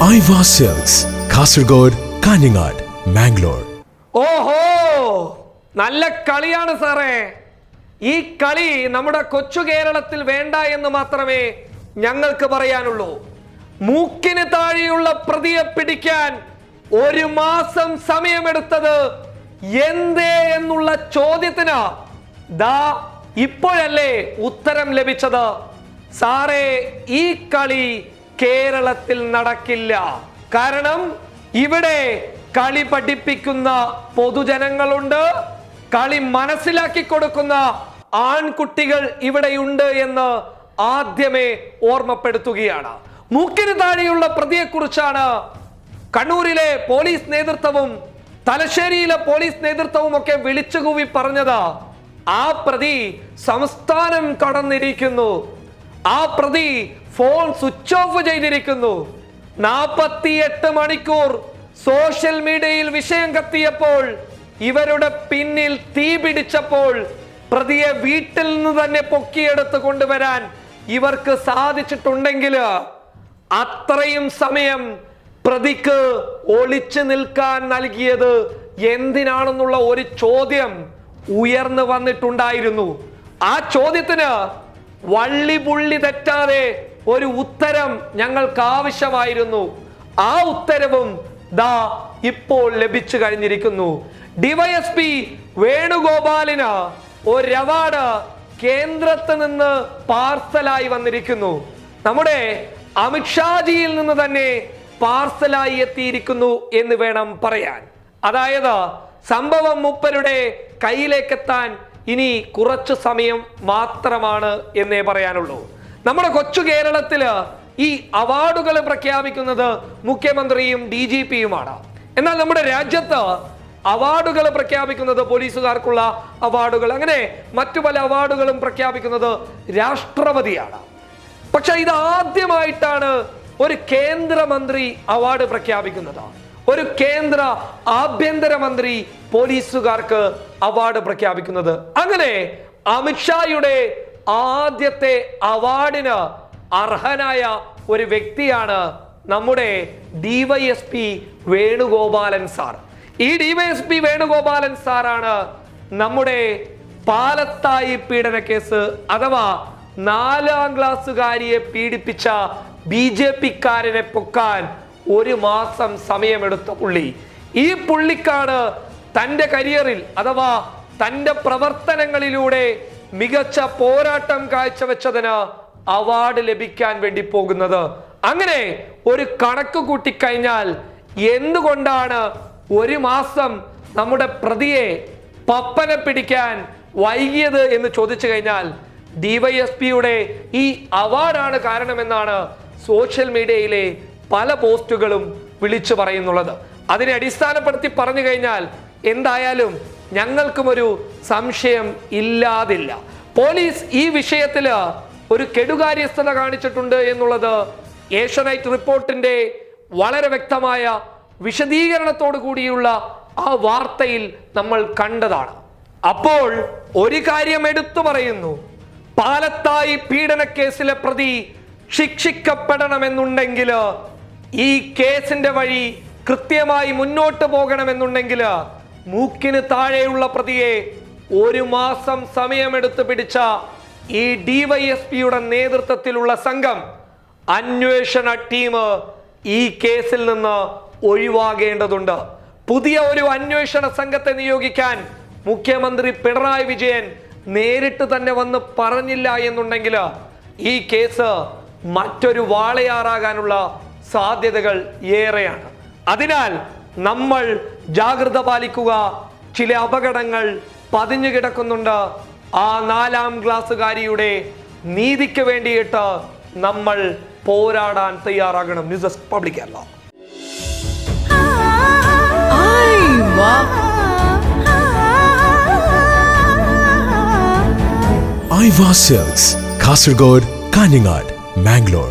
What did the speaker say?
Aiwa silks, Kasaragod, Kanhangad, Mangalore. ഓഹോ, നല്ല കളിയാണ് സാറേ. ഈ കളി നമ്മുടെ കൊച്ചു കേരളത്തിൽ വേണ്ട എന്ന് മാത്രമേ ഞങ്ങൾക്ക് പറയാനുള്ളൂ. മൂക്കിന് താഴെയുള്ള പ്രതിയെ പിടിക്കാൻ 1 മാസം സമയമെടുത്തത് എന്തേ എന്നുള്ള ചോദ്യത്തിന് ദാ ഇപ്പോഴല്ലേ ഉത്തരം ലഭിച്ചത്. സാറേ, ഈ കളി കേരളത്തിൽ നടക്കില്ല. കാരണം ഇവിടെ കളി പഠിപ്പിക്കുന്ന പൊതുജനങ്ങളുണ്ട്, കളി മനസ്സിലാക്കി കൊടുക്കുന്ന ആൺകുട്ടികൾ ഇവിടെയുണ്ട് എന്ന് ആദ്യമേ ഓർമ്മപ്പെടുത്തുകയാണ്. മൂക്കിന് താഴെയുള്ള പ്രതിയെക്കുറിച്ചാണ് കണ്ണൂരിലെ പോലീസ് നേതൃത്വവും തലശ്ശേരിയിലെ പോലീസ് നേതൃത്വവും ഒക്കെ വിളിച്ചുകൂവി പറഞ്ഞത്. ആ പ്രതി സംസ്ഥാനം കടന്നിരിക്കുന്നു, ആ പ്രതി ഫോൺ സ്വിച്ച് ഓഫ് ചെയ്തിരിക്കുന്നു. 48 മണിക്കൂർ സോഷ്യൽ മീഡിയയിൽ വിഷയം കത്തിയപ്പോൾ, ഇവരുടെ പിന്നിൽ തീ പിടിച്ചപ്പോൾ പ്രതിയെ വീട്ടിൽ നിന്ന് തന്നെ പൊക്കിയെടുത്ത് കൊണ്ടുവരാൻ ഇവർക്ക് സാധിച്ചിട്ടുണ്ടെങ്കിൽ അത്രയും സമയം പ്രതിക്ക് ഒളിച്ചു നിൽക്കാൻ നൽകിയത് എന്തിനാണെന്നുള്ള ഒരു ചോദ്യം ഉയർന്നു വന്നിട്ടുണ്ടായിരുന്നു. ആ ചോദ്യത്തിന് വള്ളി പുള്ളി തെറ്റാതെ ഒരു ഉത്തരം ഞങ്ങൾക്ക് ആവശ്യമായിരുന്നു. ആ ഉത്തരവും ദാ ഇപ്പോൾ ലഭിച്ചു കഴിഞ്ഞിരിക്കുന്നു. ഡിവൈഎസ്പി വേണുഗോപാലിന് ഒരു അവാർഡ് കേന്ദ്രത്തിൽ നിന്ന് പാർസലായി വന്നിരിക്കുന്നു. നമ്മുടെ അമിത്ഷാജിയിൽ നിന്ന് തന്നെ പാർസലായി എത്തിയിരിക്കുന്നു എന്ന് വേണം പറയാൻ. അതായത് സംഭവം മൂപ്പരുടെ കയ്യിലേക്കെത്താൻ ഇനി കുറച്ചു സമയം മാത്രമാണ് എന്നേ പറയാനുള്ളൂ. നമ്മുടെ കൊച്ചു കേരളത്തില് ഈ അവാർഡുകൾ പ്രഖ്യാപിക്കുന്നത് മുഖ്യമന്ത്രിയും DGPയുമാണ്. എന്നാൽ നമ്മുടെ രാജ്യത്ത് അവാർഡുകൾ പ്രഖ്യാപിക്കുന്നത് പോലീസുകാർക്കുള്ള അവാർഡുകൾ, അങ്ങനെ മറ്റു പല അവാർഡുകളും പ്രഖ്യാപിക്കുന്നത് രാഷ്ട്രപതിയാണ്. പക്ഷെ ഇത് ആദ്യമായിട്ടാണ് ഒരു കേന്ദ്രമന്ത്രി അവാർഡ് പ്രഖ്യാപിക്കുന്നത്. ഒരു കേന്ദ്ര ആഭ്യന്തരമന്ത്രി പോലീസുകാർക്ക് അവാർഡ് പ്രഖ്യാപിക്കുന്നത്. അങ്ങനെ അമിത്ഷായുടെ ആദ്യത്തെ അവാർഡിന് അർഹനായ ഒരു വ്യക്തിയാണ് നമ്മുടെ ഡിവൈഎസ്പി വേണുഗോപാലൻ സാർ. ഈ ഡിവൈഎസ്പി വേണുഗോപാലൻ സാറാണ് നമ്മുടെ പാലത്തായി പീഡന കേസ് അഥവാ 4ാം ക്ലാസ്സുകാരിയെ പീഡിപ്പിച്ച BJP-കാരനെ പൊക്കാൻ 1 മാസം സമയമെടുത്ത പുള്ളി. ഈ പുള്ളിക്കാണ് തൻ്റെ കരിയറിൽ അഥവാ തൻ്റെ പ്രവർത്തനങ്ങളിലൂടെ മികച്ച പോരാട്ടം കാഴ്ചവെച്ചതിന് അവാർഡ് ലഭിക്കാൻ വേണ്ടി പോകുന്നത്. അങ്ങനെ ഒരു കണക്ക് കൂട്ടിക്കഴിഞ്ഞാൽ എന്തുകൊണ്ടാണ് 1 മാസം നമ്മുടെ പ്രതിയെ പപ്പനെ പിടിക്കാൻ വൈകിയത് എന്ന് ചോദിച്ചു കഴിഞ്ഞാൽ ഡിവൈഎസ്പിയുടെ ഈ അവാർഡാണ് കാരണമെന്നാണ് സോഷ്യൽ മീഡിയയിലെ പല പോസ്റ്റുകളും വിളിച്ചു പറയുന്നുള്ളത്. അതിനെ അടിസ്ഥാനപ്പെടുത്തി പറഞ്ഞു കഴിഞ്ഞാൽ എന്തായാലും ഞങ്ങൾക്കും ഒരു സംശയം ഇല്ലാതില്ല. പോലീസ് ഈ വിഷയത്തിൽ ഒരു കെടുകാര്യസ്ഥത കാണിച്ചിട്ടുണ്ട് എന്നുള്ളത് ഏഷ്യാനെറ്റ് റിപ്പോർട്ടിന്റെ വളരെ വ്യക്തമായ വിശദീകരണത്തോടു കൂടിയുള്ള ആ വാർത്തയിൽ നമ്മൾ കണ്ടതാണ്. അപ്പോൾ ഒരു കാര്യം എടുത്തു പറയുന്നു, പാലത്തായി പീഡന കേസിലെ പ്രതി ശിക്ഷിക്കപ്പെടണമെന്നുണ്ടെങ്കിൽ, ഈ കേസിന്റെ വഴി കൃത്യമായി മുന്നോട്ട് പോകണമെന്നുണ്ടെങ്കിൽ മൂക്കിന് താഴെയുള്ള പ്രതിയെ 1 മാസം സമയമെടുത്ത് പിടിച്ച ഈ ഡിവൈഎസ്പിയുടെ നേതൃത്വത്തിലുള്ള സംഘം, അന്വേഷണ ടീം ഈ കേസിൽ നിന്ന് ഒഴിവാകേണ്ടതുണ്ട്. പുതിയ ഒരു അന്വേഷണ സംഘത്തെ നിയോഗിക്കാൻ മുഖ്യമന്ത്രി പിണറായി വിജയൻ നേരിട്ട് തന്നെ വന്ന് പറഞ്ഞില്ല എന്നുണ്ടെങ്കിൽ ഈ കേസ് മറ്റൊരു വാളയാറാകാനുള്ള സാധ്യതകൾ ഏറെയാണ്. അതിനാൽ നമ്മൾ ജാഗ്രത പാലിക്കുക. ചില അപകടങ്ങൾ പതിഞ്ഞു കിടക്കുന്നുണ്ട്. ആ 4ാം ക്ലാസ്സുകാരിയുടെ നീതിക്ക് വേണ്ടിയിട്ട് നമ്മൾ പോരാടാൻ തയ്യാറാകണം. News desk public Kerala. Aiwa silks, Kasaragod, Kanhangad, Mangalore.